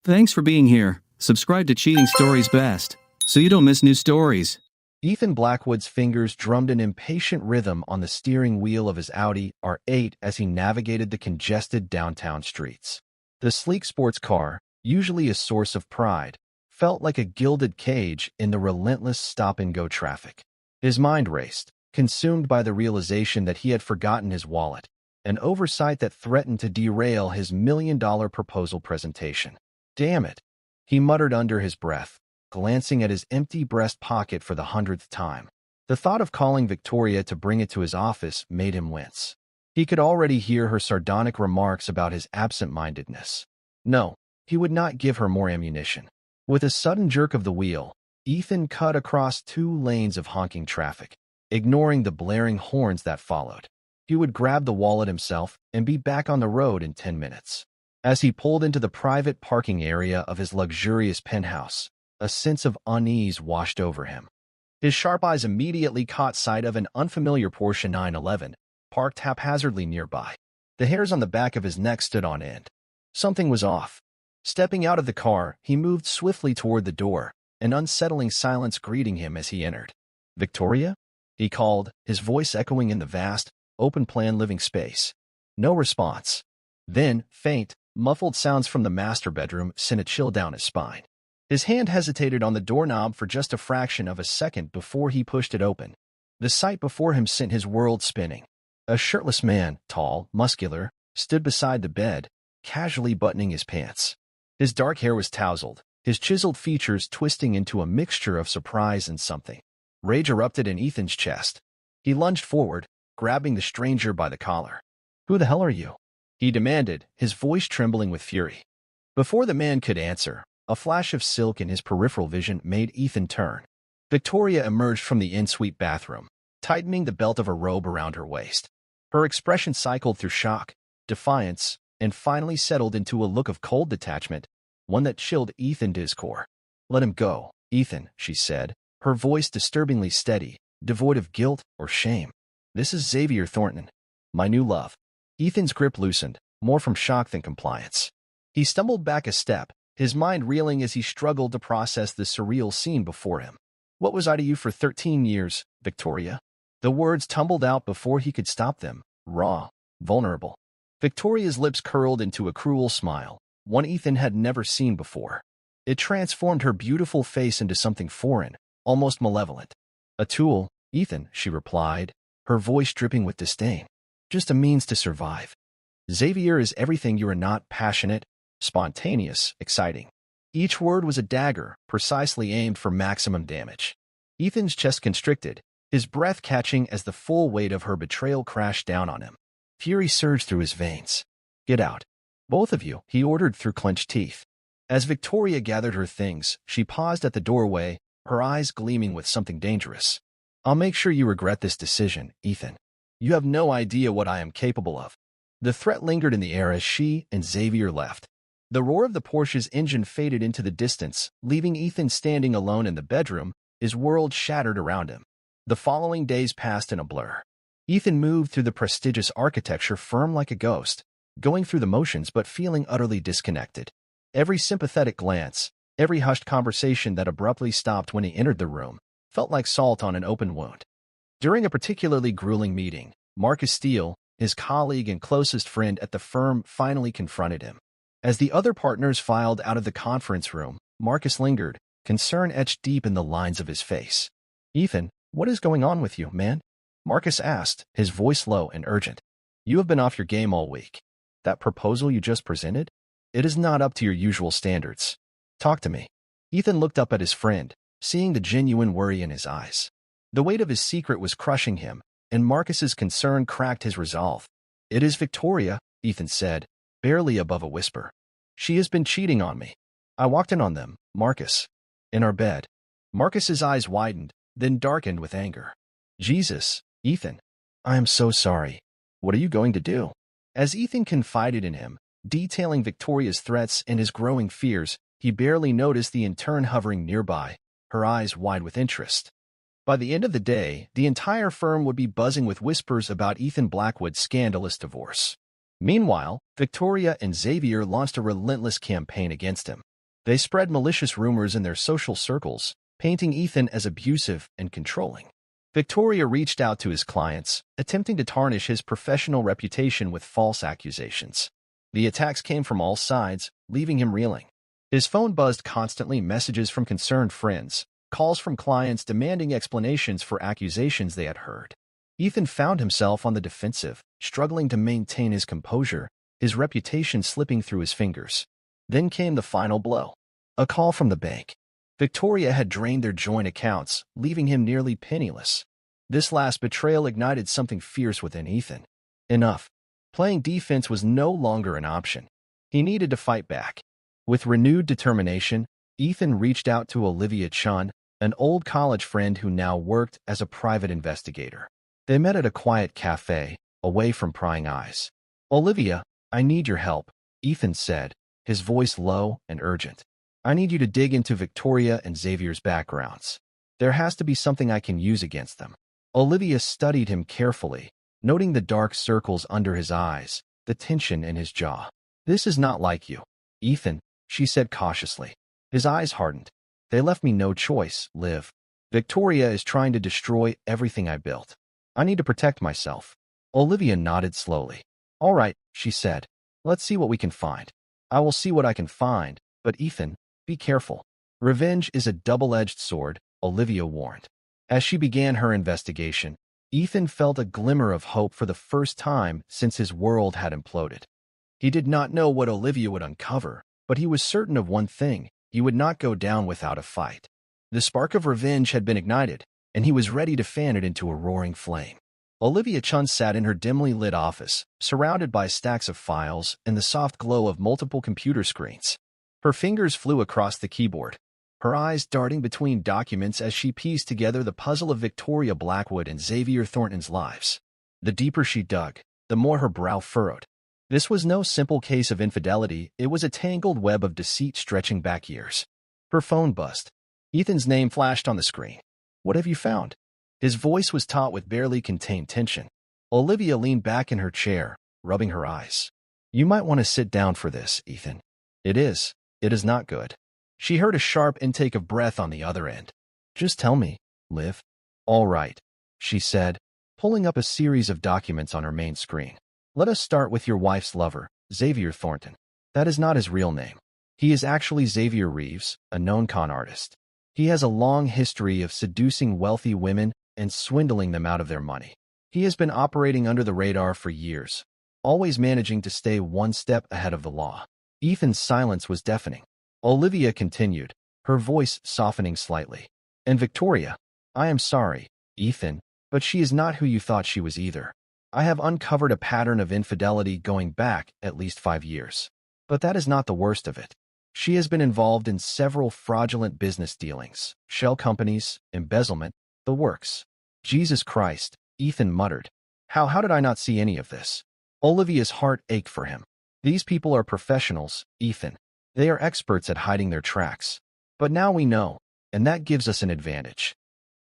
Thanks for being here. Subscribe to Cheating Stories Best, so you don't miss new stories. Ethan Blackwood's fingers drummed an impatient rhythm on the steering wheel of his Audi R8 as he navigated the congested downtown streets. The sleek sports car, usually a source of pride, felt like a gilded cage in the relentless stop-and-go traffic. His mind raced, consumed by the realization that he had forgotten his wallet, an oversight that threatened to derail his million-dollar proposal presentation. Damn it, he muttered under his breath, glancing at his empty breast pocket for the 100th time. The thought of calling Victoria to bring it to his office made him wince. He could already hear her sardonic remarks about his absent-mindedness. No, he would not give her more ammunition. With a sudden jerk of the wheel, Ethan cut across 2 lanes of honking traffic, ignoring the blaring horns that followed. He would grab the wallet himself and be back on the road in 10 minutes. As he pulled into the private parking area of his luxurious penthouse, a sense of unease washed over him. His sharp eyes immediately caught sight of an unfamiliar Porsche 911, parked haphazardly nearby. The hairs on the back of his neck stood on end. Something was off. Stepping out of the car, he moved swiftly toward the door, an unsettling silence greeting him as he entered. "Victoria?" he called, his voice echoing in the vast, open-plan living space. No response. Then, faint, muffled sounds from the master bedroom sent a chill down his spine. His hand hesitated on the doorknob for just a fraction of a second before he pushed it open. The sight before him sent his world spinning. A shirtless man, tall, muscular, stood beside the bed, casually buttoning his pants. His dark hair was tousled, his chiseled features twisting into a mixture of surprise and something. Rage erupted in Ethan's chest. He lunged forward, grabbing the stranger by the collar. "Who the hell are you?" he demanded, his voice trembling with fury. Before the man could answer, a flash of silk in his peripheral vision made Ethan turn. Victoria emerged from the en-suite bathroom, tightening the belt of her robe around her waist. Her expression cycled through shock, defiance, and finally settled into a look of cold detachment, one that chilled Ethan to his core. "Let him go, Ethan," she said, her voice disturbingly steady, devoid of guilt or shame. "This is Xavier Thornton, my new love." Ethan's grip loosened, more from shock than compliance. He stumbled back a step, his mind reeling as he struggled to process the surreal scene before him. "What was I to you for 13 years, Victoria?" The words tumbled out before he could stop them, raw, vulnerable. Victoria's lips curled into a cruel smile, one Ethan had never seen before. It transformed her beautiful face into something foreign, almost malevolent. "A tool, Ethan," she replied, her voice dripping with disdain. "Just a means to survive. Xavier is everything you are not: passionate, spontaneous, exciting." Each word was a dagger, precisely aimed for maximum damage. Ethan's chest constricted, his breath catching as the full weight of her betrayal crashed down on him. Fury surged through his veins. "Get out. Both of you," he ordered through clenched teeth. As Victoria gathered her things, she paused at the doorway, her eyes gleaming with something dangerous. "I'll make sure you regret this decision, Ethan. You have no idea what I am capable of." The threat lingered in the air as she and Xavier left. The roar of the Porsche's engine faded into the distance, leaving Ethan standing alone in the bedroom, his world shattered around him. The following days passed in a blur. Ethan moved through the prestigious architecture firm like a ghost, going through the motions but feeling utterly disconnected. Every sympathetic glance, every hushed conversation that abruptly stopped when he entered the room, felt like salt on an open wound. During a particularly grueling meeting, Marcus Steele, his colleague and closest friend at the firm, finally confronted him. As the other partners filed out of the conference room, Marcus lingered, concern etched deep in the lines of his face. "Ethan, what is going on with you, man?" Marcus asked, his voice low and urgent. "You have been off your game all week. That proposal you just presented? It is not up to your usual standards. Talk to me." Ethan looked up at his friend, seeing the genuine worry in his eyes. The weight of his secret was crushing him, and Marcus's concern cracked his resolve. "It is Victoria," Ethan said, barely above a whisper. "She has been cheating on me. I walked in on them, Marcus. In our bed." Marcus's eyes widened, then darkened with anger. "Jesus, Ethan. I am so sorry. What are you going to do?" As Ethan confided in him, detailing Victoria's threats and his growing fears, he barely noticed the intern hovering nearby, her eyes wide with interest. By the end of the day, the entire firm would be buzzing with whispers about Ethan Blackwood's scandalous divorce. Meanwhile, Victoria and Xavier launched a relentless campaign against him. They spread malicious rumors in their social circles, painting Ethan as abusive and controlling. Victoria reached out to his clients, attempting to tarnish his professional reputation with false accusations. The attacks came from all sides, leaving him reeling. His phone buzzed constantly, messages from concerned friends, calls from clients demanding explanations for accusations they had heard. Ethan found himself on the defensive, struggling to maintain his composure, his reputation slipping through his fingers. Then came the final blow. A call from the bank. Victoria had drained their joint accounts, leaving him nearly penniless. This last betrayal ignited something fierce within Ethan. Enough. Playing defense was no longer an option. He needed to fight back. With renewed determination, Ethan reached out to Olivia Chun, an old college friend who now worked as a private investigator. They met at a quiet cafe, away from prying eyes. "Olivia, I need your help," Ethan said, his voice low and urgent. "I need you to dig into Victoria and Xavier's backgrounds. There has to be something I can use against them." Olivia studied him carefully, noting the dark circles under his eyes, the tension in his jaw. "This is not like you, Ethan," she said cautiously. His eyes hardened. "They left me no choice, Liv. Victoria is trying to destroy everything I built. I need to protect myself." Olivia nodded slowly. "All right," she said. "Let's see what we can find." "I will see what I can find, but Ethan, be careful. Revenge is a double-edged sword," Olivia warned. As she began her investigation, Ethan felt a glimmer of hope for the first time since his world had imploded. He did not know what Olivia would uncover, but he was certain of one thing: he would not go down without a fight. The spark of revenge had been ignited, and he was ready to fan it into a roaring flame. Olivia Chun sat in her dimly lit office, surrounded by stacks of files and the soft glow of multiple computer screens. Her fingers flew across the keyboard, her eyes darting between documents as she pieced together the puzzle of Victoria Blackwood and Xavier Thornton's lives. The deeper she dug, the more her brow furrowed. This was no simple case of infidelity, it was a tangled web of deceit stretching back years. Her phone buzzed. Ethan's name flashed on the screen. "What have you found?" His voice was taut with barely contained tension. Olivia leaned back in her chair, rubbing her eyes. "You might want to sit down for this, Ethan. It is not good." She heard a sharp intake of breath on the other end. "Just tell me, Liv." "All right," she said, pulling up a series of documents on her main screen. "Let us start with your wife's lover, Xavier Thornton. That is not his real name. He is actually Xavier Reeves, a known con artist. He has a long history of seducing wealthy women and swindling them out of their money. He has been operating under the radar for years, always managing to stay one step ahead of the law." Ethan's silence was deafening. Olivia continued, her voice softening slightly. "And Victoria, I am sorry, Ethan, but she is not who you thought she was either. I have uncovered a pattern of infidelity going back at least 5 years. But that is not the worst of it. She has been involved in several fraudulent business dealings, shell companies, embezzlement, the works." "Jesus Christ," Ethan muttered. How did I not see any of this?" Olivia's heart ached for him. "These people are professionals, Ethan. They are experts at hiding their tracks. But now we know, and that gives us an advantage."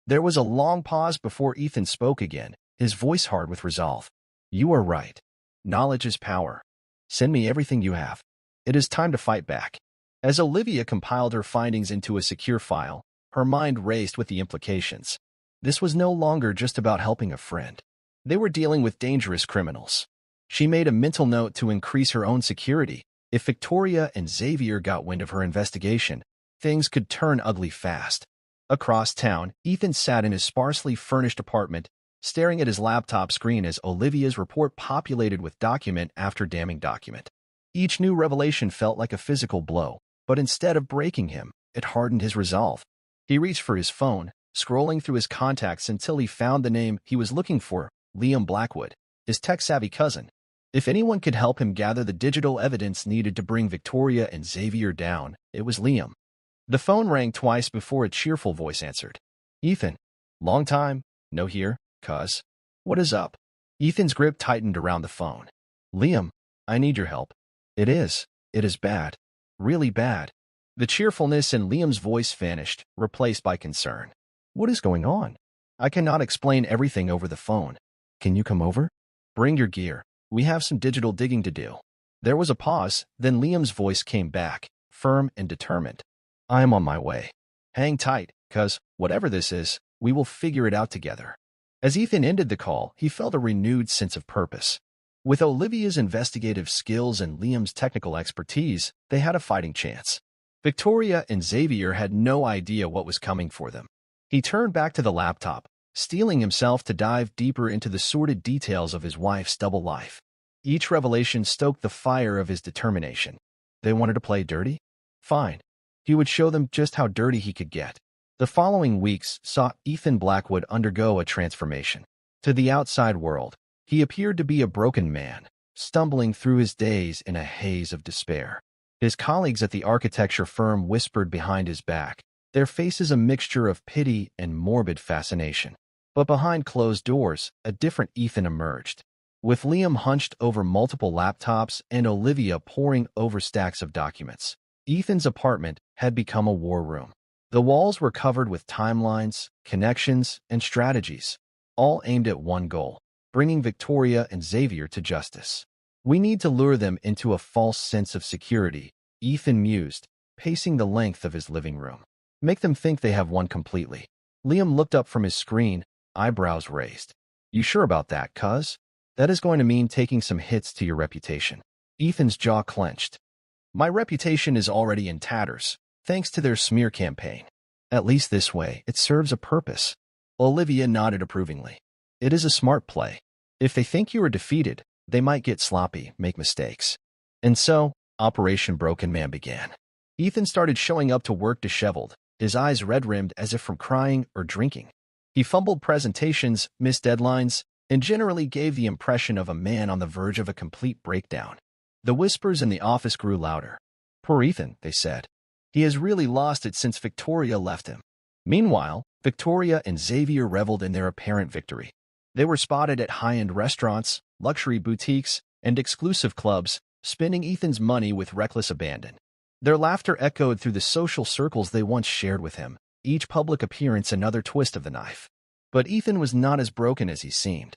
There was a long pause before Ethan spoke again, his voice hard with resolve. "You are right. Knowledge is power. Send me everything you have. It is time to fight back." As Olivia compiled her findings into a secure file, her mind raced with the implications. This was no longer just about helping a friend. They were dealing with dangerous criminals. She made a mental note to increase her own security. If Victoria and Xavier got wind of her investigation, things could turn ugly fast. Across town, Ethan sat in his sparsely furnished apartment, staring at his laptop screen as Olivia's report populated with document after damning document. Each new revelation felt like a physical blow, but instead of breaking him, it hardened his resolve. He reached for his phone, scrolling through his contacts until he found the name he was looking for, Liam Blackwood, his tech-savvy cousin. If anyone could help him gather the digital evidence needed to bring Victoria and Xavier down, it was Liam. The phone rang twice before a cheerful voice answered. "Ethan, long time, no here, cuz. What is up?" Ethan's grip tightened around the phone. "Liam, I need your help." It is bad. Really bad." The cheerfulness in Liam's voice vanished, replaced by concern. "What is going on? I cannot explain everything over the phone. Can you come over? Bring your gear. We have some digital digging to do." There was a pause, then Liam's voice came back, firm and determined. "I am on my way. Hang tight, cuz, whatever this is, we will figure it out together." As Ethan ended the call, he felt a renewed sense of purpose. With Olivia's investigative skills and Liam's technical expertise, they had a fighting chance. Victoria and Xavier had no idea what was coming for them. He turned back to the laptop, steeling himself to dive deeper into the sordid details of his wife's double life. Each revelation stoked the fire of his determination. They wanted to play dirty? Fine. He would show them just how dirty he could get. The following weeks saw Ethan Blackwood undergo a transformation. To the outside world, he appeared to be a broken man, stumbling through his days in a haze of despair. His colleagues at the architecture firm whispered behind his back, their faces a mixture of pity and morbid fascination. But behind closed doors, a different Ethan emerged. With Liam hunched over multiple laptops and Olivia poring over stacks of documents, Ethan's apartment had become a war room. The walls were covered with timelines, connections, and strategies, all aimed at one goal: bringing Victoria and Xavier to justice. "We need to lure them into a false sense of security," Ethan mused, pacing the length of his living room. "Make them think they have won completely." Liam looked up from his screen, eyebrows raised. "You sure about that, cuz? That is going to mean taking some hits to your reputation." Ethan's jaw clenched. "My reputation is already in tatters, thanks to their smear campaign. At least this way, it serves a purpose." Olivia nodded approvingly. "It is a smart play. If they think you are defeated, they might get sloppy, make mistakes." And so, Operation Broken Man began. Ethan started showing up to work disheveled, his eyes red-rimmed as if from crying or drinking. He fumbled presentations, missed deadlines, and generally gave the impression of a man on the verge of a complete breakdown. The whispers in the office grew louder. "Poor Ethan," they said. "He has really lost it since Victoria left him." Meanwhile, Victoria and Xavier reveled in their apparent victory. They were spotted at high-end restaurants, luxury boutiques, and exclusive clubs, spending Ethan's money with reckless abandon. Their laughter echoed through the social circles they once shared with him, each public appearance another twist of the knife. But Ethan was not as broken as he seemed.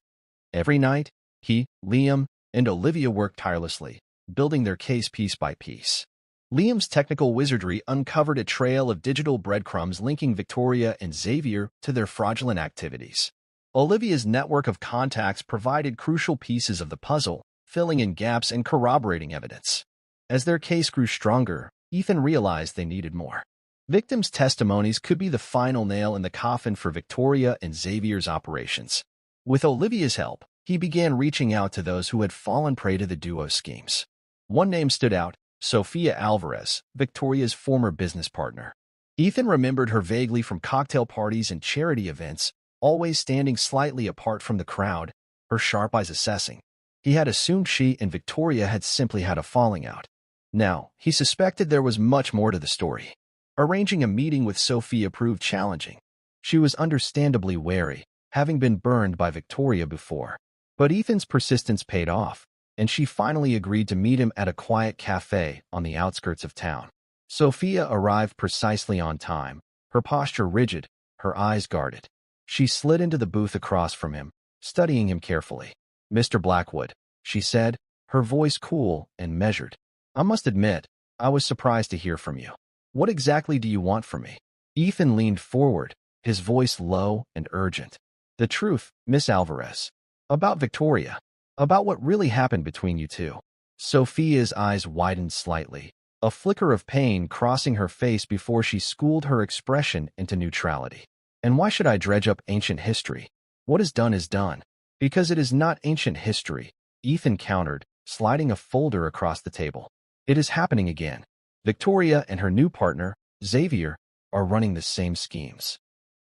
Every night, he, Liam, and Olivia worked tirelessly, building their case piece by piece. Liam's technical wizardry uncovered a trail of digital breadcrumbs linking Victoria and Xavier to their fraudulent activities. Olivia's network of contacts provided crucial pieces of the puzzle, filling in gaps and corroborating evidence. As their case grew stronger, Ethan realized they needed more. Victims' testimonies could be the final nail in the coffin for Victoria and Xavier's operations. With Olivia's help, he began reaching out to those who had fallen prey to the duo's schemes. One name stood out: Sofia Alvarez, Victoria's former business partner. Ethan remembered her vaguely from cocktail parties and charity events, always standing slightly apart from the crowd, her sharp eyes assessing. He had assumed she and Victoria had simply had a falling out. Now, he suspected there was much more to the story. Arranging a meeting with Sofia proved challenging. She was understandably wary, having been burned by Victoria before. But Ethan's persistence paid off, and she finally agreed to meet him at a quiet cafe on the outskirts of town. Sofia arrived precisely on time, her posture rigid, her eyes guarded. She slid into the booth across from him, studying him carefully. "Mr. Blackwood," she said, her voice cool and measured. "I must admit, I was surprised to hear from you. What exactly do you want from me?" Ethan leaned forward, his voice low and urgent. "The truth, Miss Alvarez. About Victoria. About what really happened between you two." Sophia's eyes widened slightly, a flicker of pain crossing her face before she schooled her expression into neutrality. "And why should I dredge up ancient history? What is done is done." "Because it is not ancient history," Ethan countered, sliding a folder across the table. "It is happening again. Victoria and her new partner, Xavier, are running the same schemes.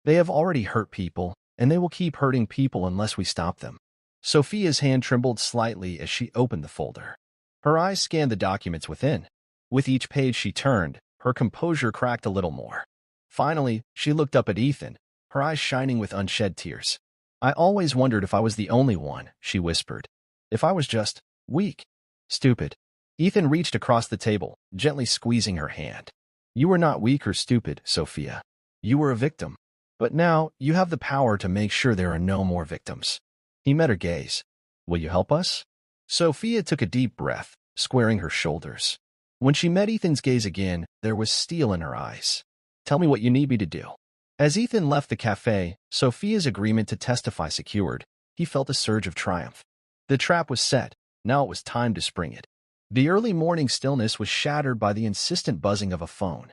They have already hurt people, and they will keep hurting people unless we stop them." Sophia's hand trembled slightly as she opened the folder. Her eyes scanned the documents within. With each page she turned, her composure cracked a little more. Finally, she looked up at Ethan, her eyes shining with unshed tears. "I always wondered if I was the only one," she whispered. "If I was just weak, stupid." Ethan reached across the table, gently squeezing her hand. "You were not weak or stupid, Sophia. You were a victim. But now you have the power to make sure there are no more victims." He met her gaze. "Will you help us?" Sophia took a deep breath, squaring her shoulders. When she met Ethan's gaze again, there was steel in her eyes. "Tell me what you need me to do." As Ethan left the cafe, Sophia's agreement to testify secured, he felt a surge of triumph. The trap was set. Now it was time to spring it. The early morning stillness was shattered by the insistent buzzing of a phone.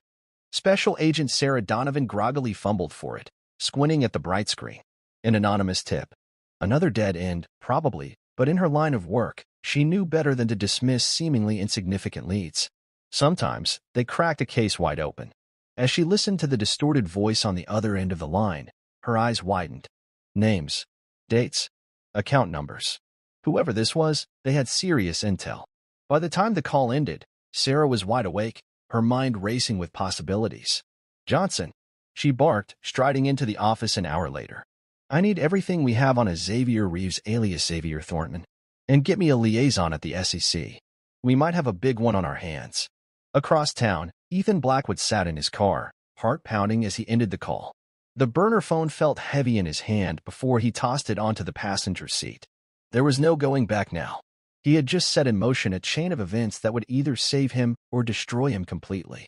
Special Agent Sarah Donovan groggily fumbled for it, squinting at the bright screen. An anonymous tip. Another dead end, probably, but in her line of work, she knew better than to dismiss seemingly insignificant leads. Sometimes, they cracked a case wide open. As she listened to the distorted voice on the other end of the line, her eyes widened. Names, dates, account numbers. Whoever this was, they had serious intel. By the time the call ended, Sarah was wide awake, her mind racing with possibilities. "Johnson," she barked, striding into the office an hour later. "I need everything we have on a Xavier Reeves alias Xavier Thornton. And get me a liaison at the SEC. We might have a big one on our hands." Across town, Ethan Blackwood sat in his car, heart pounding as he ended the call. The burner phone felt heavy in his hand before he tossed it onto the passenger seat. There was no going back now. He had just set in motion a chain of events that would either save him or destroy him completely.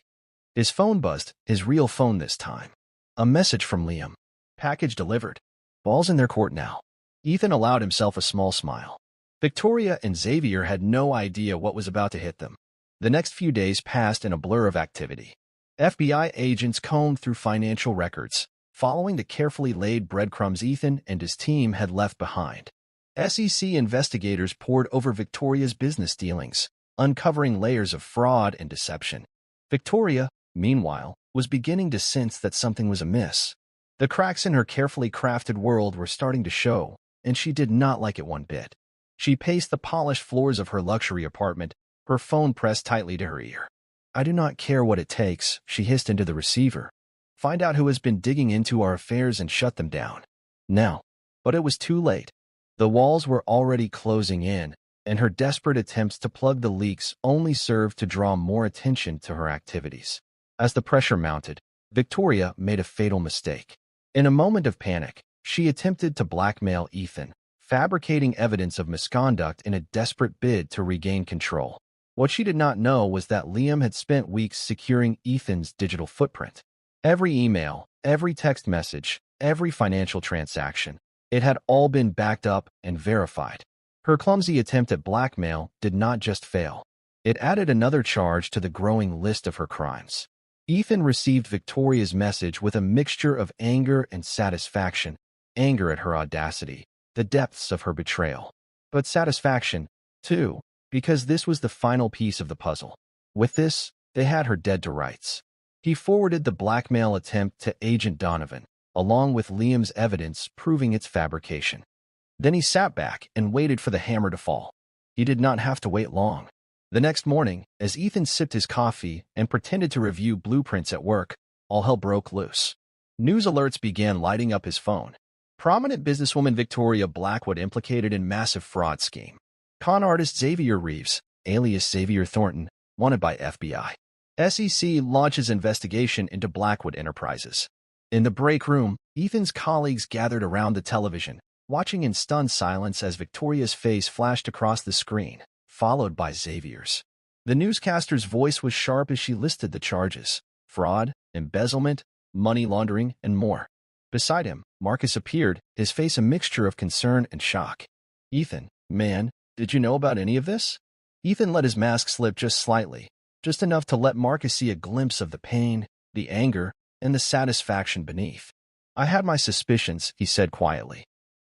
His phone buzzed, his real phone this time. A message from Liam. Package delivered. Ball's in their court now. Ethan allowed himself a small smile. Victoria and Xavier had no idea what was about to hit them. The next few days passed in a blur of activity. FBI agents combed through financial records, following the carefully laid breadcrumbs Ethan and his team had left behind. SEC investigators pored over Victoria's business dealings, uncovering layers of fraud and deception. Victoria, meanwhile, was beginning to sense that something was amiss. The cracks in her carefully crafted world were starting to show, and she did not like it one bit. She paced the polished floors of her luxury apartment, her phone pressed tightly to her ear. "I do not care what it takes," she hissed into the receiver. "Find out who has been digging into our affairs and shut them down. Now." But it was too late. The walls were already closing in, and her desperate attempts to plug the leaks only served to draw more attention to her activities. As the pressure mounted, Victoria made a fatal mistake. In a moment of panic, she attempted to blackmail Ethan, fabricating evidence of misconduct in a desperate bid to regain control. What she did not know was that Liam had spent weeks securing Ethan's digital footprint. Every email, every text message, every financial transaction, it had all been backed up and verified. Her clumsy attempt at blackmail did not just fail. It added another charge to the growing list of her crimes. Ethan received Victoria's message with a mixture of anger and satisfaction, anger at her audacity, the depths of her betrayal. But satisfaction, too, because this was the final piece of the puzzle. With this, they had her dead to rights. He forwarded the blackmail attempt to Agent Donovan, along with Liam's evidence proving its fabrication. Then he sat back and waited for the hammer to fall. He did not have to wait long. The next morning, as Ethan sipped his coffee and pretended to review blueprints at work, all hell broke loose. News alerts began lighting up his phone. Prominent businesswoman Victoria Blackwood implicated in massive fraud scheme. Con artist Xavier Reeves, alias Xavier Thornton, wanted by FBI. SEC launches investigation into Blackwood Enterprises. In the break room, Ethan's colleagues gathered around the television, watching in stunned silence as Victoria's face flashed across the screen, followed by Xavier's. The newscaster's voice was sharp as she listed the charges: fraud, embezzlement, money laundering, and more. Beside him, Marcus appeared, his face a mixture of concern and shock. "Ethan, man, did you know about any of this?" Ethan let his mask slip just slightly, just enough to let Marcus see a glimpse of the pain, the anger, and the satisfaction beneath. "I had my suspicions," he said quietly,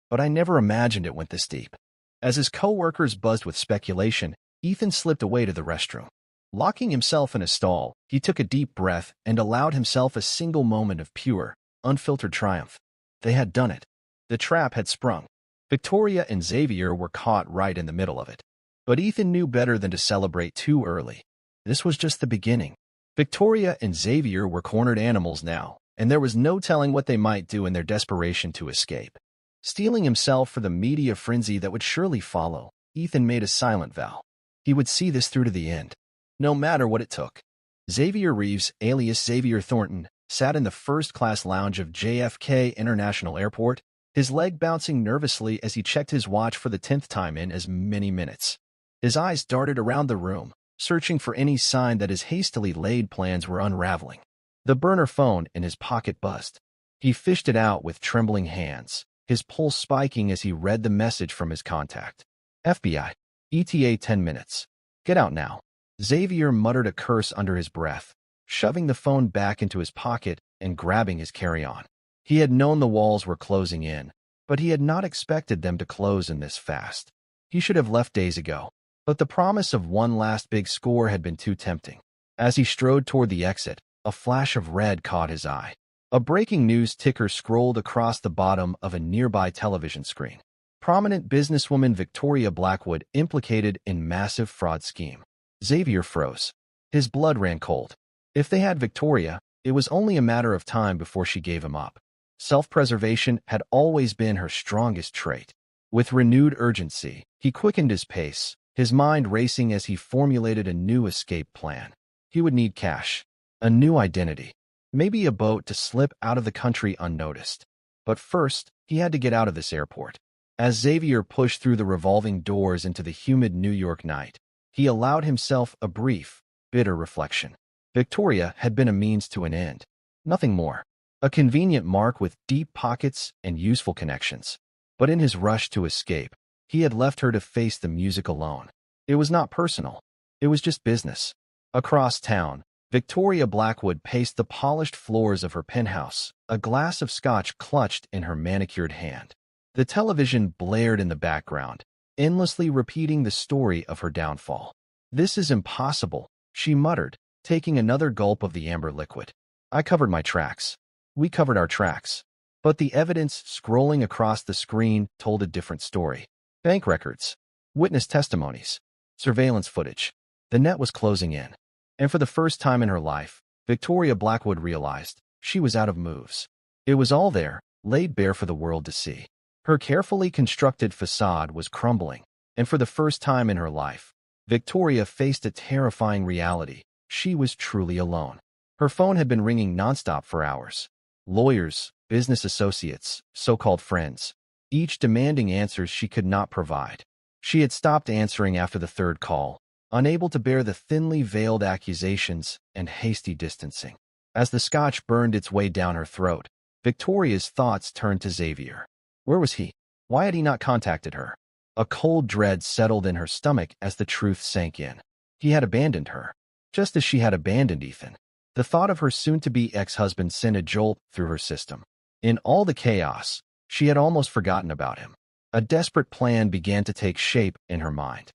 "but I never imagined it went this deep." As his co-workers buzzed with speculation, Ethan slipped away to the restroom. Locking himself in a stall, he took a deep breath and allowed himself a single moment of pure, unfiltered triumph. They had done it. The trap had sprung. Victoria and Xavier were caught right in the middle of it. But Ethan knew better than to celebrate too early. This was just the beginning. Victoria and Xavier were cornered animals now, and there was no telling what they might do in their desperation to escape. Steeling himself for the media frenzy that would surely follow, Ethan made a silent vow. He would see this through to the end, no matter what it took. Xavier Reeves, alias Xavier Thornton, sat in the first-class lounge of JFK International Airport, his leg bouncing nervously as he checked his watch for the 10th time in as many minutes. His eyes darted around the room, searching for any sign that his hastily laid plans were unraveling. The burner phone in his pocket buzzed. He fished it out with trembling hands, his pulse spiking as he read the message from his contact. FBI. ETA 10 minutes. Get out now. Xavier muttered a curse under his breath, shoving the phone back into his pocket and grabbing his carry-on. He had known the walls were closing in, but he had not expected them to close in this fast. He should have left days ago, but the promise of one last big score had been too tempting. As he strode toward the exit, a flash of red caught his eye. A breaking news ticker scrolled across the bottom of a nearby television screen. Prominent businesswoman Victoria Blackwood implicated in massive fraud scheme. Xavier froze. His blood ran cold. If they had Victoria, it was only a matter of time before she gave him up. Self-preservation had always been her strongest trait. With renewed urgency, he quickened his pace, his mind racing as he formulated a new escape plan. He would need cash, a new identity, maybe a boat to slip out of the country unnoticed. But first, he had to get out of this airport. As Xavier pushed through the revolving doors into the humid New York night, he allowed himself a brief, bitter reflection. Victoria had been a means to an end, nothing more. A convenient mark with deep pockets and useful connections. But in his rush to escape, he had left her to face the music alone. It was not personal. It was just business. Across town, Victoria Blackwood paced the polished floors of her penthouse, a glass of scotch clutched in her manicured hand. The television blared in the background, endlessly repeating the story of her downfall. "This is impossible," she muttered, taking another gulp of the amber liquid. "I covered my tracks. We covered our tracks." But the evidence scrolling across the screen told a different story. Bank records, witness testimonies, surveillance footage. The net was closing in. And for the first time in her life, Victoria Blackwood realized she was out of moves. It was all there, laid bare for the world to see. Her carefully constructed facade was crumbling, and for the first time in her life, Victoria faced a terrifying reality. She was truly alone. Her phone had been ringing nonstop for hours. Lawyers, business associates, so-called friends, each demanding answers she could not provide. She had stopped answering after the third call, unable to bear the thinly veiled accusations and hasty distancing. As the scotch burned its way down her throat, Victoria's thoughts turned to Xavier. Where was he? Why had he not contacted her? A cold dread settled in her stomach as the truth sank in. He had abandoned her, just as she had abandoned Ethan. The thought of her soon-to-be ex-husband sent a jolt through her system. In all the chaos, she had almost forgotten about him. A desperate plan began to take shape in her mind.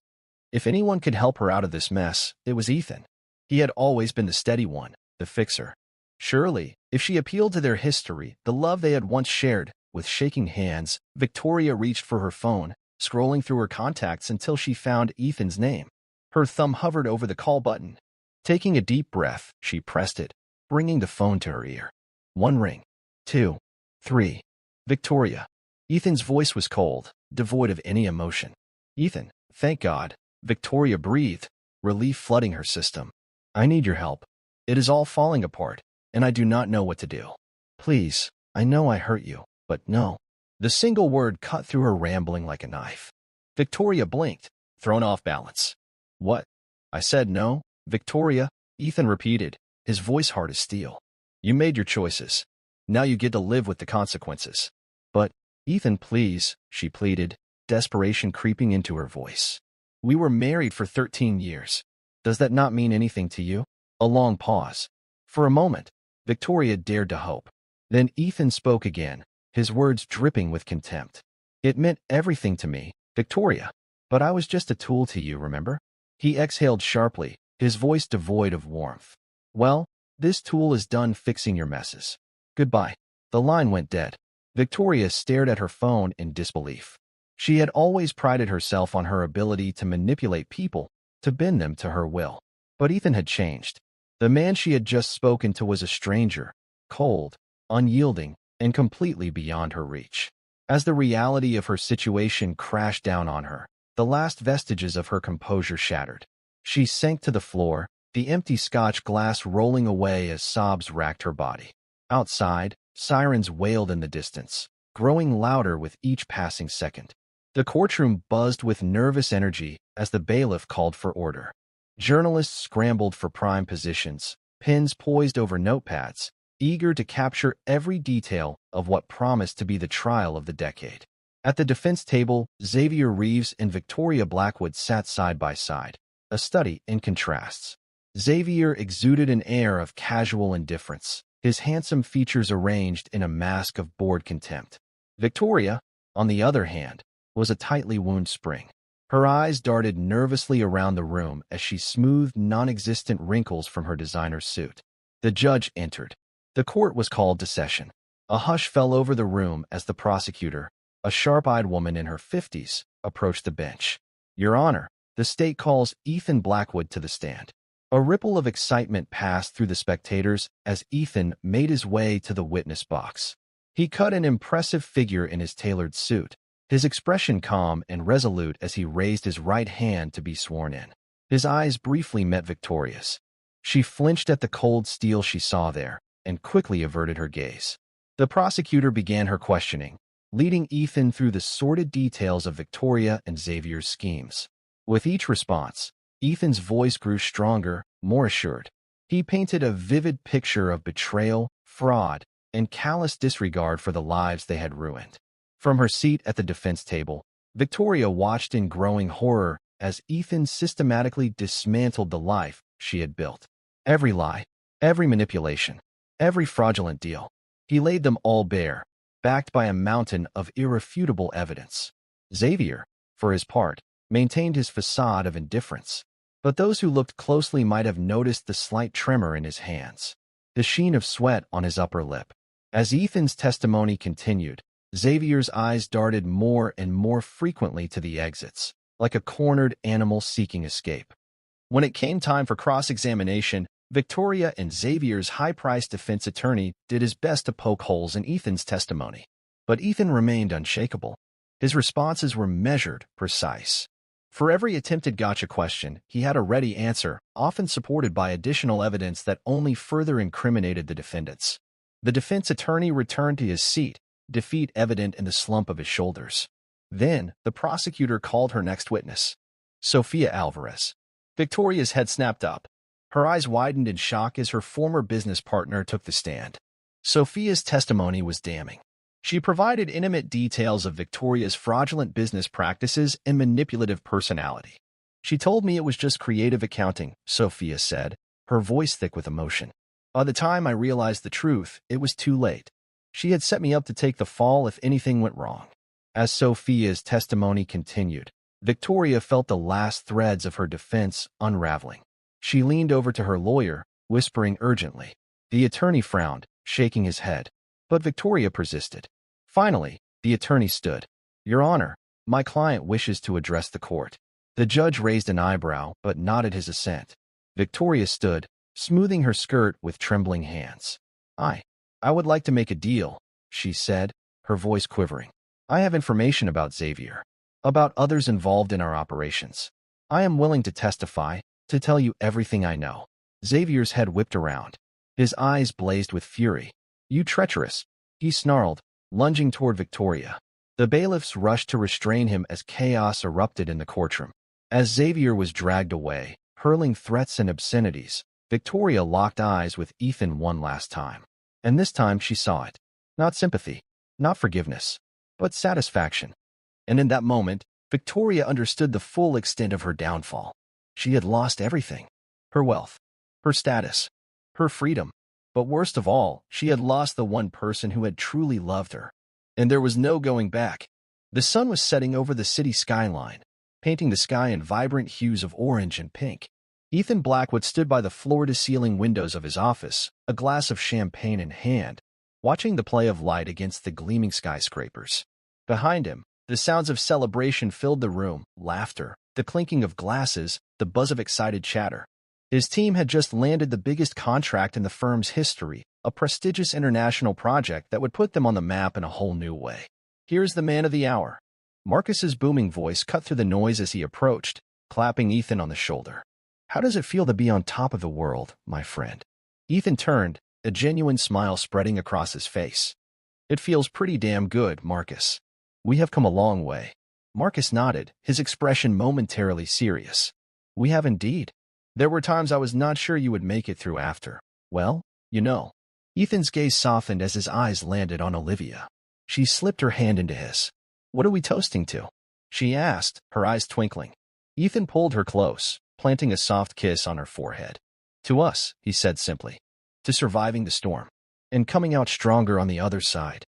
If anyone could help her out of this mess, it was Ethan. He had always been the steady one, the fixer. Surely, if she appealed to their history, the love they had once shared, with shaking hands, Victoria reached for her phone, scrolling through her contacts until she found Ethan's name. Her thumb hovered over the call button. Taking a deep breath, she pressed it, bringing the phone to her ear. One ring. 2. 3. Victoria. Ethan's voice was cold, devoid of any emotion. "Ethan, thank God," Victoria breathed, relief flooding her system. "I need your help. It is all falling apart, and I do not know what to do. Please, I know I hurt you, but no." The single word cut through her rambling like a knife. Victoria blinked, thrown off balance. "What? I said no, Victoria," Ethan repeated, his voice hard as steel. "You made your choices. Now you get to live with the consequences." "But, Ethan, please," she pleaded, desperation creeping into her voice. "We were married for 13 years. Does that not mean anything to you?" A long pause. For a moment, Victoria dared to hope. Then Ethan spoke again, his words dripping with contempt. "It meant everything to me, Victoria. But I was just a tool to you, remember?" He exhaled sharply, his voice devoid of warmth. "Well, this tool is done fixing your messes. Goodbye." The line went dead. Victoria stared at her phone in disbelief. She had always prided herself on her ability to manipulate people, to bend them to her will. But Ethan had changed. The man she had just spoken to was a stranger, cold, unyielding, and completely beyond her reach. As the reality of her situation crashed down on her, the last vestiges of her composure shattered. She sank to the floor, the empty scotch glass rolling away as sobs racked her body. Outside, sirens wailed in the distance, growing louder with each passing second. The courtroom buzzed with nervous energy as the bailiff called for order. Journalists scrambled for prime positions, pens poised over notepads, eager to capture every detail of what promised to be the trial of the decade. At the defense table, Xavier Reeves and Victoria Blackwood sat side by side, a study in contrasts. Xavier exuded an air of casual indifference, his handsome features arranged in a mask of bored contempt. Victoria, on the other hand, was a tightly wound spring. Her eyes darted nervously around the room as she smoothed non-existent wrinkles from her designer suit. The judge entered. The court was called to session. A hush fell over the room as the prosecutor, a sharp-eyed woman in her 50s, approached the bench. "Your Honor, the state calls Ethan Blackwood to the stand." A ripple of excitement passed through the spectators as Ethan made his way to the witness box. He cut an impressive figure in his tailored suit, his expression calm and resolute as he raised his right hand to be sworn in. His eyes briefly met Victoria's. She flinched at the cold steel she saw there and quickly averted her gaze. The prosecutor began her questioning, leading Ethan through the sordid details of Victoria and Xavier's schemes. With each response, Ethan's voice grew stronger, more assured. He painted a vivid picture of betrayal, fraud, and callous disregard for the lives they had ruined. From her seat at the defense table, Victoria watched in growing horror as Ethan systematically dismantled the life she had built. Every lie, every manipulation, every fraudulent deal. He laid them all bare, backed by a mountain of irrefutable evidence. Xavier, for his part, maintained his facade of indifference. But those who looked closely might have noticed the slight tremor in his hands, the sheen of sweat on his upper lip. As Ethan's testimony continued, Xavier's eyes darted more and more frequently to the exits, like a cornered animal seeking escape. When it came time for cross-examination, Victoria and Xavier's high-priced defense attorney did his best to poke holes in Ethan's testimony. But Ethan remained unshakable. His responses were measured, precise. For every attempted gotcha question, he had a ready answer, often supported by additional evidence that only further incriminated the defendants. The defense attorney returned to his seat, defeat evident in the slump of his shoulders. Then, the prosecutor called her next witness, Sophia Alvarez. Victoria's head snapped up. Her eyes widened in shock as her former business partner took the stand. Sophia's testimony was damning. She provided intimate details of Victoria's fraudulent business practices and manipulative personality. "She told me it was just creative accounting," Sophia said, her voice thick with emotion. "By the time I realized the truth, it was too late. She had set me up to take the fall if anything went wrong." As Sophia's testimony continued, Victoria felt the last threads of her defense unraveling. She leaned over to her lawyer, whispering urgently. The attorney frowned, shaking his head. But Victoria persisted. Finally, the attorney stood. "Your Honor, my client wishes to address the court." The judge raised an eyebrow but nodded his assent. Victoria stood, smoothing her skirt with trembling hands. I would like to make a deal," she said, her voice quivering. "I have information about Xavier, about others involved in our operations. I am willing to testify, to tell you everything I know." Xavier's head whipped around. His eyes blazed with fury. "You treacherous," he snarled, lunging toward Victoria. The bailiffs rushed to restrain him as chaos erupted in the courtroom. As Xavier was dragged away, hurling threats and obscenities, Victoria locked eyes with Ethan one last time. And this time she saw it. Not sympathy, not forgiveness, but satisfaction. And in that moment, Victoria understood the full extent of her downfall. She had lost everything. Her wealth, her status, her freedom. But worst of all, she had lost the one person who had truly loved her. And there was no going back. The sun was setting over the city skyline, painting the sky in vibrant hues of orange and pink. Ethan Blackwood stood by the floor-to-ceiling windows of his office, a glass of champagne in hand, watching the play of light against the gleaming skyscrapers. Behind him, the sounds of celebration filled the room, laughter, the clinking of glasses, the buzz of excited chatter. His team had just landed the biggest contract in the firm's history, a prestigious international project that would put them on the map in a whole new way. "Here's the man of the hour." Marcus's booming voice cut through the noise as he approached, clapping Ethan on the shoulder. "How does it feel to be on top of the world, my friend?" Ethan turned, a genuine smile spreading across his face. "It feels pretty damn good, Marcus. We have come a long way." Marcus nodded, his expression momentarily serious. "We have indeed. There were times I was not sure you would make it through after. Well, you know. Ethan's gaze softened as his eyes landed on Olivia. She slipped her hand into his. What are we toasting to? She asked, her eyes twinkling. Ethan pulled her close, planting a soft kiss on her forehead. To us, he said simply. To surviving the storm. And coming out stronger on the other side.